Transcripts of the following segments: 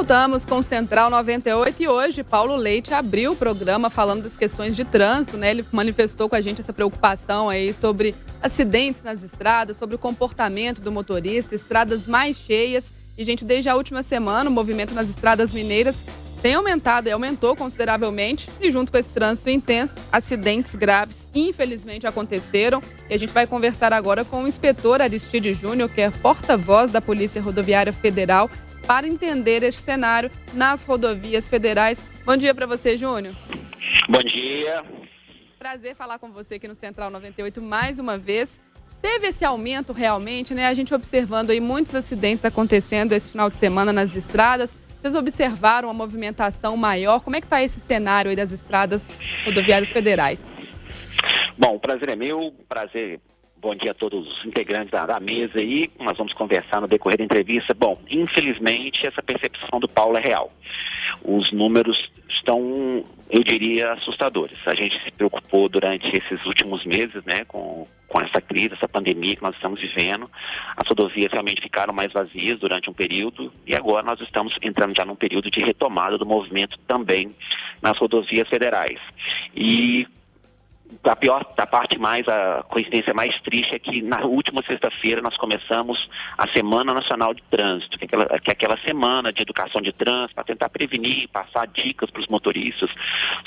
Voltamos com Central 98 e hoje Paulo Leite abriu o programa falando das questões de trânsito, né? Ele manifestou com a gente essa preocupação aí sobre acidentes nas estradas, sobre o comportamento do motorista, estradas mais cheias. E, gente, desde a última semana o movimento nas estradas mineiras tem aumentado e aumentou consideravelmente. E junto com esse trânsito intenso, acidentes graves infelizmente aconteceram. E a gente vai conversar agora com o inspetor Aristide Júnior, que é porta-voz da Polícia Rodoviária Federal, para entender este cenário nas rodovias federais. Bom dia para você, Júnior. Bom dia. Prazer falar com você aqui no Central 98 mais uma vez. Teve esse aumento realmente, né? A gente observando aí muitos acidentes acontecendo esse final de semana nas estradas. Vocês observaram a movimentação maior? Como é que está esse cenário aí das estradas rodoviárias federais? Bom, o prazer é meu, Bom dia a todos os integrantes da mesa aí. Nós vamos conversar no decorrer da entrevista. Bom, infelizmente, essa percepção do Paulo é real. Os números estão, eu diria, assustadores. A gente se preocupou durante esses últimos meses, né, com essa crise, essa pandemia que nós estamos vivendo. As rodovias realmente ficaram mais vazias durante um período e agora nós estamos entrando já num período de retomada do movimento também nas rodovias federais. E a coincidência mais triste é que na última sexta-feira nós começamos a Semana Nacional de Trânsito, que é aquela semana de educação de trânsito, para tentar prevenir, passar dicas para os motoristas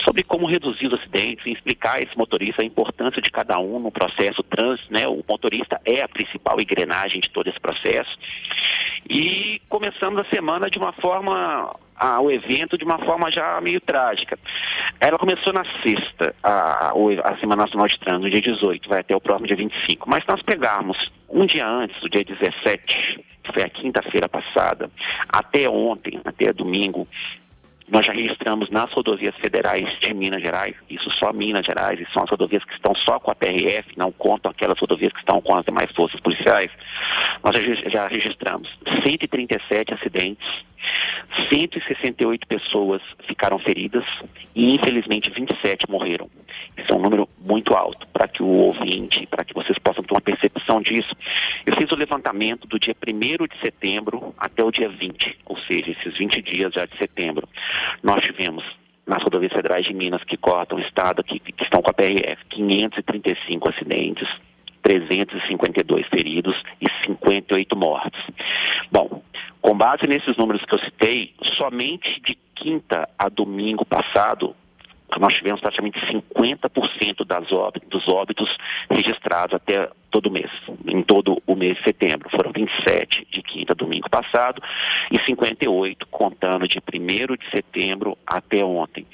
sobre como reduzir os acidentes e explicar a esse motorista a importância de cada um no processo trânsito, né? O motorista é a principal engrenagem de todo esse processo. E começamos a semana o evento de uma forma já meio trágica. Ela começou na sexta, a Semana Nacional de Trânsito, no dia 18, vai até o próximo dia 25. Mas se nós pegarmos um dia antes, o dia 17, que foi a quinta-feira passada, até ontem, até domingo, nós já registramos nas rodovias federais de Minas Gerais, isso só Minas Gerais, e são as rodovias que estão só com a PRF, não contam aquelas rodovias que estão com as demais forças policiais, nós já registramos 137 acidentes, 168 pessoas ficaram feridas e, infelizmente, 27 morreram. Isso é um número muito alto. Para que o ouvinte, para que vocês possam ter uma percepção disso, eu fiz o levantamento do dia 1º de setembro até o dia 20, ou seja, esses 20 dias já de setembro. Nós tivemos, nas rodovias federais de Minas que cortam o estado, que estão com a PRF, 535 acidentes, 352 feridos e 58 mortos. Bom, com base nesses números que eu citei, somente de quinta a domingo passado, nós tivemos praticamente 50% dos óbitos registrados até todo mês, em todo o mês de setembro. Foram 27 de quinta a domingo passado e 58 contando de 1º de setembro até ontem.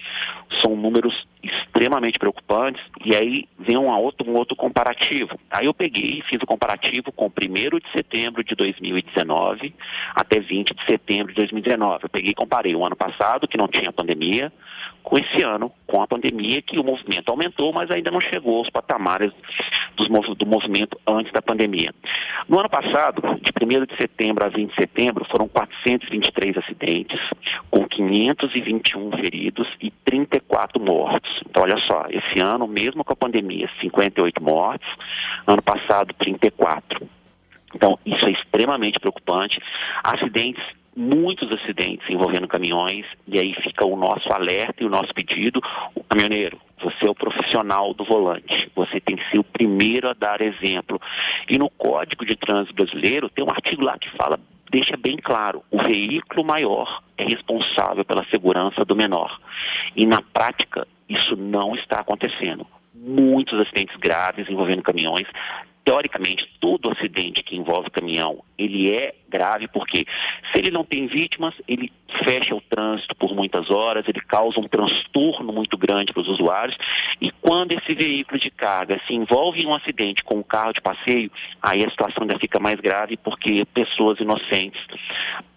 São números extremamente preocupantes e aí vem um outro comparativo. Aí eu peguei e fiz o comparativo com 1º de setembro de 2019 até 20 de setembro de 2019. Eu peguei e comparei o ano passado, que não tinha pandemia, com esse ano, com a pandemia, que o movimento aumentou, mas ainda não chegou aos patamares do movimento antes da pandemia. No ano passado, de 1º de setembro a 20 de setembro, foram 423 acidentes, com 521 feridos e 34 mortos. Então, olha só, esse ano, mesmo com a pandemia, 58 mortos, ano passado, 34. Então, isso é extremamente preocupante. Muitos acidentes envolvendo caminhões, e aí fica o nosso alerta e o nosso pedido. O caminhoneiro, você é o profissional do volante, você tem que ser o primeiro a dar exemplo. E no Código de Trânsito Brasileiro tem um artigo lá que deixa bem claro, o veículo maior é responsável pela segurança do menor. E na prática, isso não está acontecendo. Muitos acidentes graves envolvendo caminhões. Teoricamente, todo acidente que envolve caminhão, ele é grave porque se ele não tem vítimas, ele fecha o trânsito por muitas horas, ele causa um transtorno muito grande para os usuários e quando esse veículo de carga se envolve em um acidente com um carro de passeio, aí a situação ainda fica mais grave porque pessoas inocentes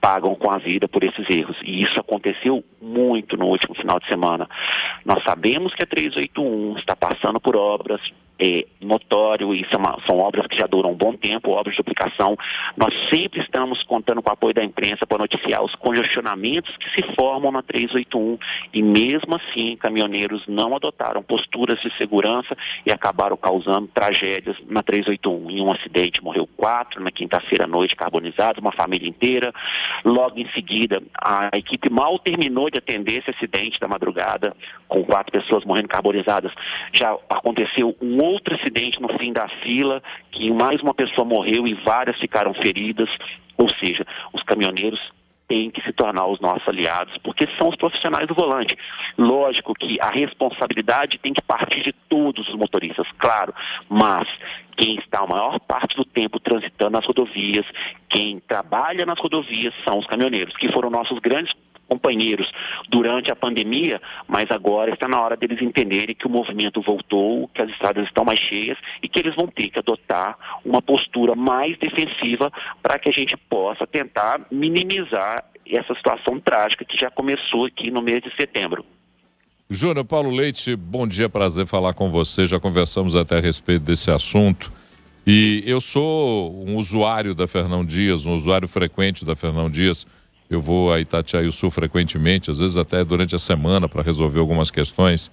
pagam com a vida por esses erros. E isso aconteceu muito no último final de semana. Nós sabemos que a 381 está passando por obras, notório e são obras que já duram um bom tempo, obras de duplicação. Nós sempre estamos contando com o apoio da imprensa para noticiar os congestionamentos que se formam na 381 e mesmo assim caminhoneiros não adotaram posturas de segurança e acabaram causando tragédias na 381. Em um acidente morreu 4, na quinta-feira à noite carbonizados, uma família inteira. Logo em seguida, a equipe mal terminou de atender esse acidente da madrugada, com 4 pessoas morrendo carbonizadas. Já aconteceu um outro acidente no fim da fila, que mais uma pessoa morreu e várias ficaram feridas. Ou seja, os caminhoneiros têm que se tornar os nossos aliados, porque são os profissionais do volante. Lógico que a responsabilidade tem que partir de todos os motoristas, claro, mas quem está a maior parte do tempo transitando nas rodovias, quem trabalha nas rodovias são os caminhoneiros, que foram nossos grandes companheiros durante a pandemia, mas agora está na hora deles entenderem que o movimento voltou, que as estradas estão mais cheias e que eles vão ter que adotar uma postura mais defensiva para que a gente possa tentar minimizar essa situação trágica que já começou aqui no mês de setembro. Júnior, Paulo Leite, bom dia, prazer falar com você, já conversamos até a respeito desse assunto e eu sou um usuário da Fernão Dias, um usuário frequente da Fernão Dias. Eu vou a Itatiaiuçu frequentemente, às vezes até durante a semana para resolver algumas questões.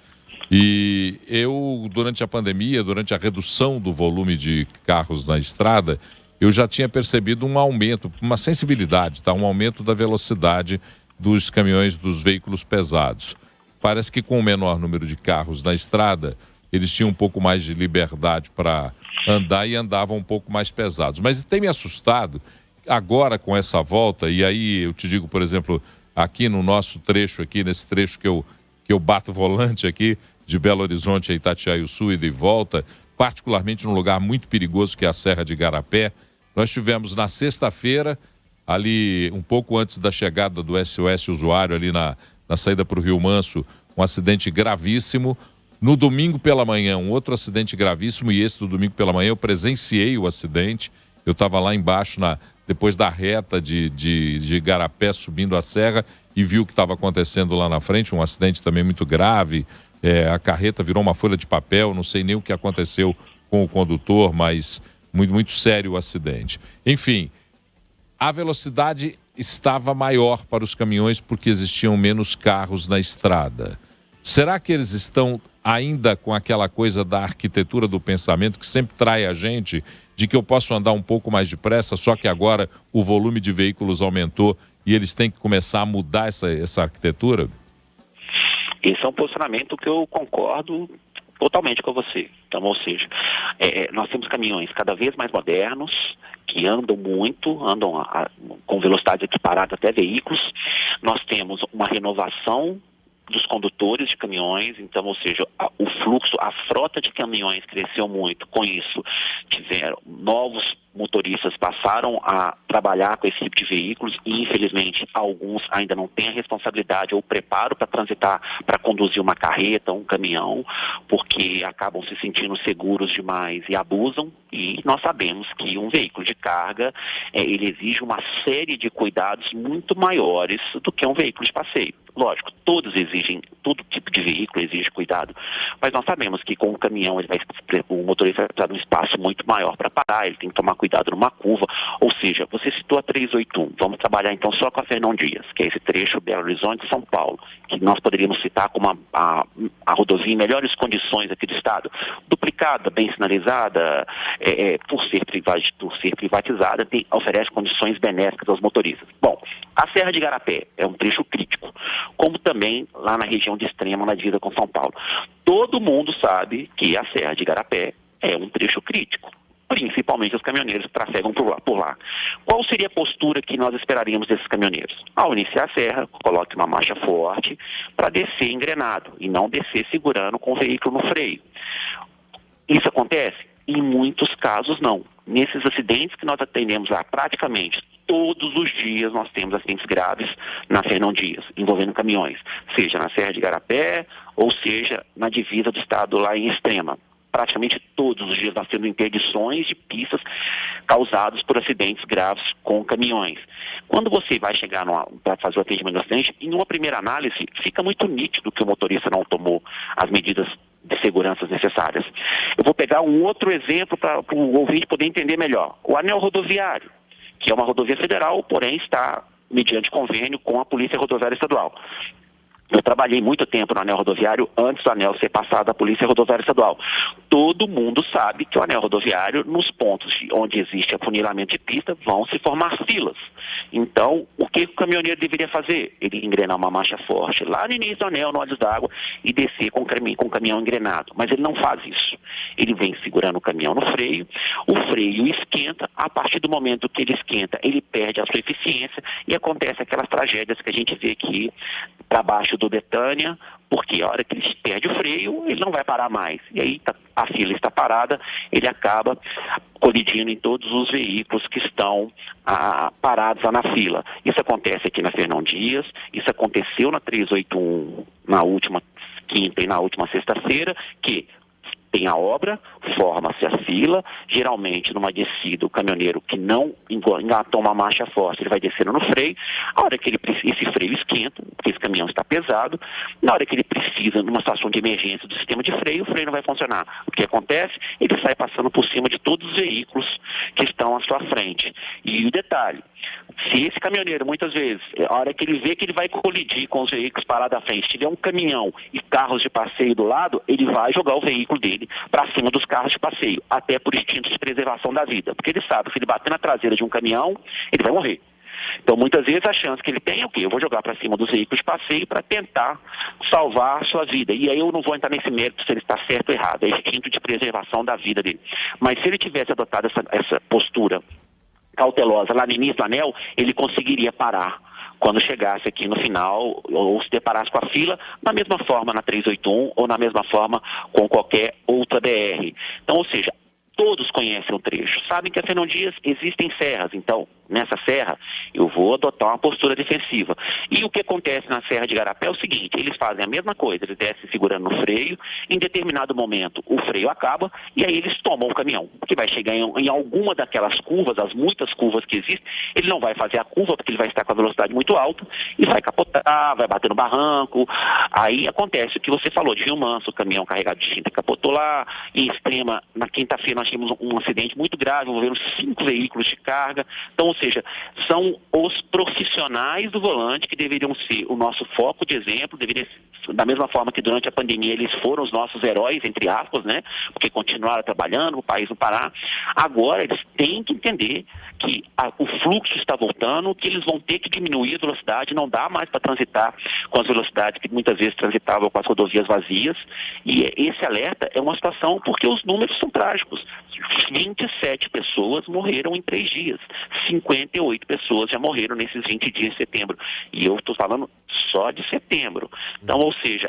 E eu, durante a pandemia, durante a redução do volume de carros na estrada, eu já tinha percebido um aumento, uma sensibilidade, tá? Um aumento da velocidade dos caminhões, dos veículos pesados. Parece que com o menor número de carros na estrada, eles tinham um pouco mais de liberdade para andar e andavam um pouco mais pesados. Mas tem me assustado agora com essa volta, e aí eu te digo, por exemplo, aqui no nosso trecho aqui, nesse trecho que eu bato volante aqui, de Belo Horizonte a Itatiaiuçu e de volta, particularmente num lugar muito perigoso que é a Serra de Igarapé, nós tivemos na sexta-feira, ali um pouco antes da chegada do SOS Usuário, ali na saída para o Rio Manso, um acidente gravíssimo. No domingo pela manhã, um outro acidente gravíssimo, e esse do domingo pela manhã eu presenciei o acidente. Eu estava lá embaixo, depois da reta de Igarapé, subindo a serra, e vi o que estava acontecendo lá na frente, um acidente também muito grave. A carreta virou uma folha de papel, não sei nem o que aconteceu com o condutor, mas muito, muito sério o acidente. Enfim, a velocidade estava maior para os caminhões porque existiam menos carros na estrada. Será que eles estão ainda com aquela coisa da arquitetura do pensamento que sempre trai a gente, de que eu posso andar um pouco mais depressa, só que agora o volume de veículos aumentou e eles têm que começar a mudar essa arquitetura? Esse é um posicionamento que eu concordo totalmente com você. Então, ou seja, nós temos caminhões cada vez mais modernos, que andam muito, com velocidade equiparada até veículos. Nós temos uma renovação dos condutores de caminhões, então, ou seja, o fluxo, a frota de caminhões cresceu muito. Com isso, tiveram novos motoristas passaram a trabalhar com esse tipo de veículos e, infelizmente, alguns ainda não têm a responsabilidade ou preparo para transitar, para conduzir uma carreta, um caminhão, porque acabam se sentindo seguros demais e abusam. E nós sabemos que um veículo de carga, ele exige uma série de cuidados muito maiores do que um veículo de passeio. Lógico, todo tipo de veículo exige cuidado, mas nós sabemos que com o caminhão o motorista vai precisar de um espaço muito maior para parar, ele tem que tomar cuidado numa curva, ou seja, você citou a 381, vamos trabalhar então só com a Fernão Dias, que é esse trecho Belo Horizonte-São Paulo, que nós poderíamos citar como a rodovia em melhores condições aqui do estado, duplicada, bem sinalizada, por ser privatizada, oferece condições benéficas aos motoristas. Bom, a Serra de Igarapé é um trecho crítico, como também lá na região de Extrema, na divisa com São Paulo. Todo mundo sabe que a Serra de Igarapé é um trecho crítico, principalmente os caminhoneiros que trafegam por lá. Qual seria a postura que nós esperaríamos desses caminhoneiros? Ao iniciar a serra, coloque uma marcha forte para descer engrenado e não descer segurando com o veículo no freio. Isso acontece? Em muitos casos não. Nesses acidentes que nós atendemos lá, praticamente todos os dias nós temos acidentes graves na Fernão Dias, envolvendo caminhões, seja na Serra de Igarapé ou seja na divisa do estado lá em Extrema. Praticamente todos os dias nós temos interdições de pistas causadas por acidentes graves com caminhões. Quando você vai chegar para fazer o atendimento do acidente, em uma primeira análise, fica muito nítido que o motorista não tomou as medidas de segurança necessárias. Eu vou pegar um outro exemplo para o ouvinte poder entender melhor. O anel rodoviário, que é uma rodovia federal, porém está mediante convênio com a Polícia Rodoviária Estadual. Eu trabalhei muito tempo no anel rodoviário antes do anel ser passado à Polícia Rodoviária Estadual. Todo mundo sabe que o anel rodoviário, nos pontos onde existe afunilamento de pista, vão se formar filas. Então, o que o caminhoneiro deveria fazer? Ele engrenar uma marcha forte lá no início do anel, no Olhos d'Água, e descer com o caminhão engrenado. Mas ele não faz isso. Ele vem segurando o caminhão no freio, o freio esquenta, a partir do momento que ele esquenta, ele perde a sua eficiência e acontece aquelas tragédias que a gente vê aqui para baixo do Betânia, porque a hora que ele perde o freio, ele não vai parar mais. E aí a fila está parada, ele acaba colidindo em todos os veículos que estão parados lá na fila. Isso acontece aqui na Fernão Dias, isso aconteceu na 381 na última quinta e na última sexta-feira, que tem a obra, forma-se a fila, geralmente numa descida o caminhoneiro que não engatou uma marcha forte, ele vai descendo no freio, a hora que esse freio esquenta, porque esse caminhão está pesado, na hora que ele precisa, numa situação de emergência do sistema de freio, o freio não vai funcionar. O que acontece? Ele sai passando por cima de todos os veículos que estão à sua frente. E o detalhe, se esse caminhoneiro, muitas vezes, a hora que ele vê que ele vai colidir com os veículos parados à frente, tiver um caminhão e carros de passeio do lado, ele vai jogar o veículo dele para cima dos carros de passeio, até por instinto de preservação da vida, porque ele sabe que se ele bater na traseira de um caminhão, ele vai morrer. Então, muitas vezes, a chance que ele tem é o quê? Eu vou jogar para cima dos veículos de passeio para tentar salvar a sua vida. E aí eu não vou entrar nesse mérito se ele está certo ou errado, é instinto de preservação da vida dele. Mas se ele tivesse adotado essa postura cautelosa lá no início do anel, ele conseguiria parar quando chegasse aqui no final, ou se deparasse com a fila, da mesma forma na 381 ou na mesma forma com qualquer outra BR. Então, ou seja, todos conhecem o trecho, sabem que a Fernão Dias existem serras, então nessa serra eu vou adotar uma postura defensiva. E o que acontece na Serra de Igarapé é o seguinte, eles fazem a mesma coisa, eles descem segurando no freio, em determinado momento o freio acaba e aí eles tomam o caminhão, que vai chegar em alguma daquelas curvas, as muitas curvas que existem, ele não vai fazer a curva porque ele vai estar com a velocidade muito alta e vai capotar, vai bater no barranco. Aí acontece o que você falou de Rio Manso, o caminhão carregado de tinta capotou lá, em Extrema, na quinta-feira nós tivemos um acidente muito grave, envolvendo 5 veículos de carga. Então, ou seja, são os profissionais do volante que deveriam ser o nosso foco de exemplo, deveria ser, da mesma forma que durante a pandemia eles foram os nossos heróis, entre aspas, né? Porque continuaram trabalhando, o país não parar. Agora eles têm que entender que o fluxo está voltando, que eles vão ter que diminuir a velocidade, não dá mais para transitar com as velocidades que muitas vezes transitavam com as rodovias vazias. E esse alerta é uma situação porque os números são trágicos. 27 pessoas morreram em 3 dias. 58 pessoas já morreram nesses 20 dias de setembro. E eu estou falando só de setembro. Então, ou seja,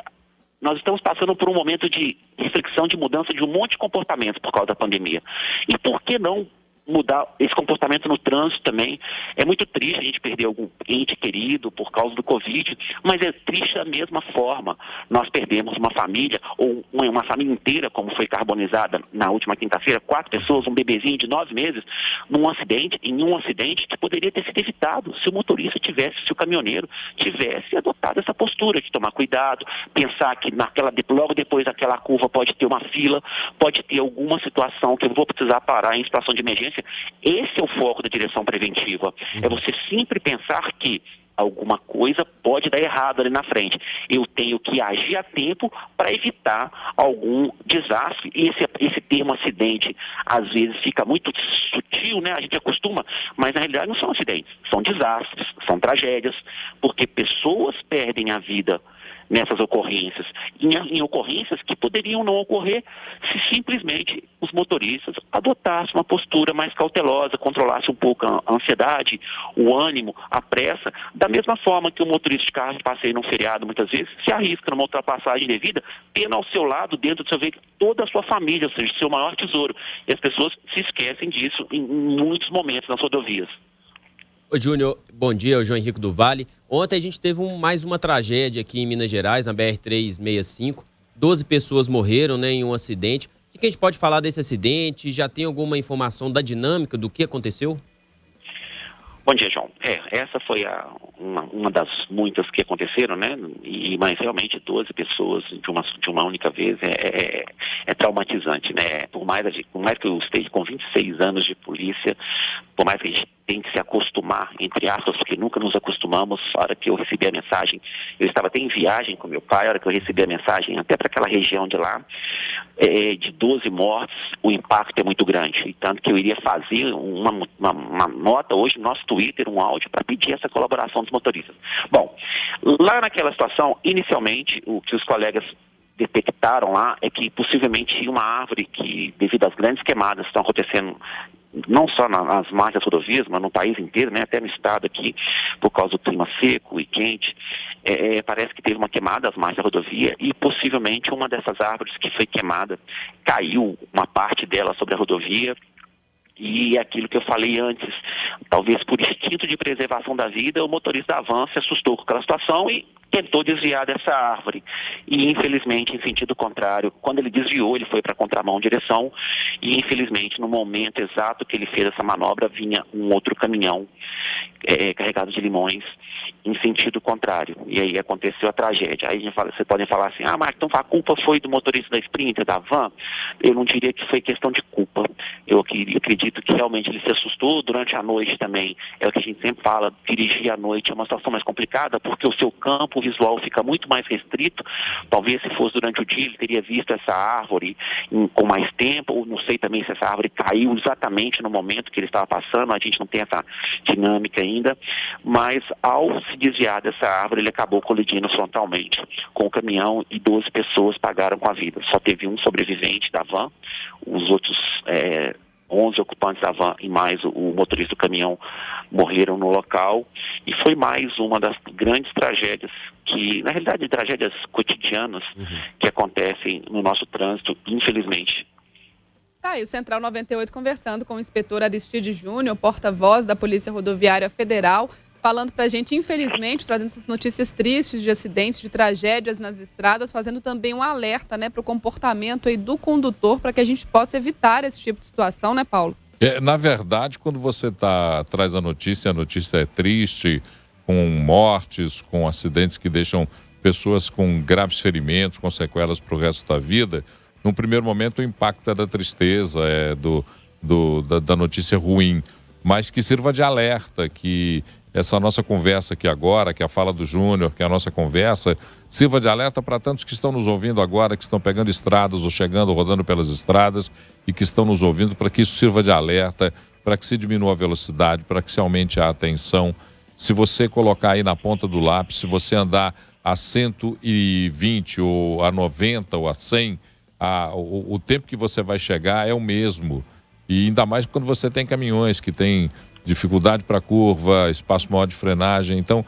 nós estamos passando por um momento de reflexão, de mudança de um monte de comportamentos por causa da pandemia. E por que não mudar esse comportamento no trânsito também? É muito triste a gente perder algum ente querido por causa do Covid, mas é triste da mesma forma. Nós perdemos uma família, ou uma família inteira, como foi carbonizada na última quinta-feira, 4 pessoas, um bebezinho de 9 meses, em um acidente que poderia ter sido evitado se o motorista tivesse, se o caminhoneiro tivesse adotado essa postura de tomar cuidado, pensar que logo depois daquela curva pode ter uma fila, pode ter alguma situação que eu vou precisar parar em situação de emergência. Esse é o foco da direção preventiva. É você sempre pensar que alguma coisa pode dar errado ali na frente. Eu tenho que agir a tempo para evitar algum desastre. E esse termo acidente, às vezes, fica muito sutil, né? A gente acostuma, mas na realidade não são acidentes, são desastres, são tragédias, porque pessoas perdem a vida nessas ocorrências, em ocorrências que poderiam não ocorrer se simplesmente os motoristas adotassem uma postura mais cautelosa, controlassem um pouco a ansiedade, o ânimo, a pressa, da mesma forma que o motorista de carro de passeio num feriado, muitas vezes, se arrisca numa ultrapassagem devida, tendo ao seu lado, dentro do seu veículo, toda a sua família, ou seja, seu maior tesouro. E as pessoas se esquecem disso em muitos momentos nas rodovias. Ô Júnior, bom dia, é o João Henrique do Vale. Ontem a gente teve mais uma tragédia aqui em Minas Gerais, na BR-365. 12 pessoas morreram, né, em um acidente. O que a gente pode falar desse acidente? Já tem alguma informação da dinâmica do que aconteceu? Bom dia, João. Essa foi uma das muitas que aconteceram, né? Mas realmente 12 pessoas de uma única vez é traumatizante, né? Por mais que eu esteja com 26 anos de polícia, por mais que a gente tem que se acostumar, entre aspas, porque nunca nos acostumamos. A hora que eu recebi a mensagem, eu estava até em viagem com meu pai, a hora que eu recebi a mensagem, até para aquela região de lá, de 12 mortes, o impacto é muito grande. E tanto que eu iria fazer uma nota hoje no nosso Twitter, um áudio, para pedir essa colaboração dos motoristas. Bom, lá naquela situação, inicialmente, o que os colegas detectaram lá é que possivelmente tinha uma árvore que, devido às grandes queimadas que estão acontecendo não só nas margens das rodovias, mas no país inteiro, né, até no estado aqui, por causa do clima seco e quente, parece que teve uma queimada às margens da rodovia e possivelmente uma dessas árvores que foi queimada caiu uma parte dela sobre a rodovia. E aquilo que eu falei antes, talvez por instinto de preservação da vida, o motorista da van se assustou com aquela situação e tentou desviar dessa árvore. E infelizmente, em sentido contrário, quando ele desviou, ele foi para a contramão direção e infelizmente, no momento exato que ele fez essa manobra, vinha um outro caminhão carregado de limões em sentido contrário. E aí aconteceu a tragédia. Aí vocês podem falar assim, mas então a culpa foi do motorista da Sprinter, da van? Eu não diria que foi questão de culpa. Eu acredito que realmente ele se assustou durante a noite também. É o que a gente sempre fala, dirigir à noite é uma situação mais complicada, porque o seu campo visual fica muito mais restrito. Talvez se fosse durante o dia, ele teria visto essa árvore com mais tempo, ou não sei também se essa árvore caiu exatamente no momento que ele estava passando, a gente não tem essa dinâmica ainda, mas ao se desviar dessa árvore, ele acabou colidindo frontalmente com o caminhão e 12 pessoas pagaram com a vida. Só teve um sobrevivente da van, os outros 11 ocupantes da van e mais o motorista do caminhão morreram no local. E foi mais uma das grandes tragédias que, na realidade, tragédias cotidianas que acontecem no nosso trânsito, infelizmente. Tá, e o Central 98 conversando com o inspetor Aristide Júnior, porta-voz da Polícia Rodoviária Federal, falando pra gente, infelizmente, trazendo essas notícias tristes de acidentes, de tragédias nas estradas, fazendo também um alerta, né, para o comportamento aí do condutor, para que a gente possa evitar esse tipo de situação, né, Paulo? Na verdade, quando você traz a notícia é triste, com mortes, com acidentes que deixam pessoas com graves ferimentos, com sequelas para o resto da vida. Num primeiro momento, o impacto é da tristeza, da notícia ruim, mas que sirva de alerta, que essa nossa conversa aqui agora, que é a fala do Júnior, que é a nossa conversa, sirva de alerta para tantos que estão nos ouvindo agora, que estão pegando estradas ou chegando, rodando pelas estradas e que estão nos ouvindo, para que isso sirva de alerta, para que se diminua a velocidade, para que se aumente a atenção. Se você colocar aí na ponta do lápis, se você andar a 120 ou a 90 ou a 100, o tempo que você vai chegar é o mesmo. E ainda mais quando você tem caminhões que têm dificuldade para curva, espaço maior de frenagem. Então,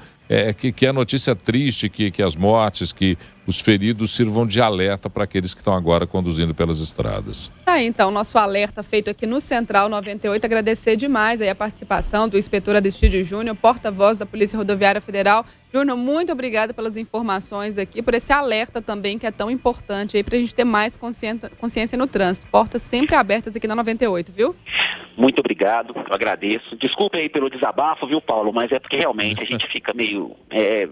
que a notícia triste, que as mortes, que os feridos sirvam de alerta para aqueles que estão agora conduzindo pelas estradas. Então, nosso alerta feito aqui no Central 98, agradecer demais aí a participação do inspetor Aristide Júnior, porta-voz da Polícia Rodoviária Federal. Júnior, muito obrigada pelas informações aqui, por esse alerta também que é tão importante aí para a gente ter mais consciência no trânsito. Portas sempre abertas aqui na 98, viu? Muito obrigado, eu agradeço. Desculpe aí pelo desabafo, viu, Paulo? Mas é porque realmente a gente fica meio...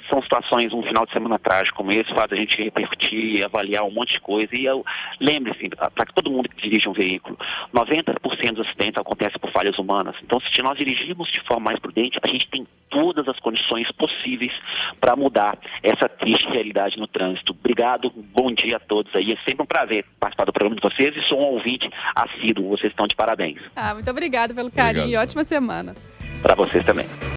são situações, um final de semana trágico como esse, faz a gente repercutir, avaliar um monte de coisa. E lembre-se, para todo mundo que dirige um veículo, 90% dos acidentes acontecem por falhas humanas. Então, se nós dirigirmos de forma mais prudente, a gente tem todas as condições possíveis para mudar essa triste realidade no trânsito. Obrigado, bom dia a todos aí. É sempre um prazer participar do programa de vocês e sou um ouvinte assíduo. Vocês estão de parabéns. Muito obrigada pelo carinho e ótima semana. Para vocês também.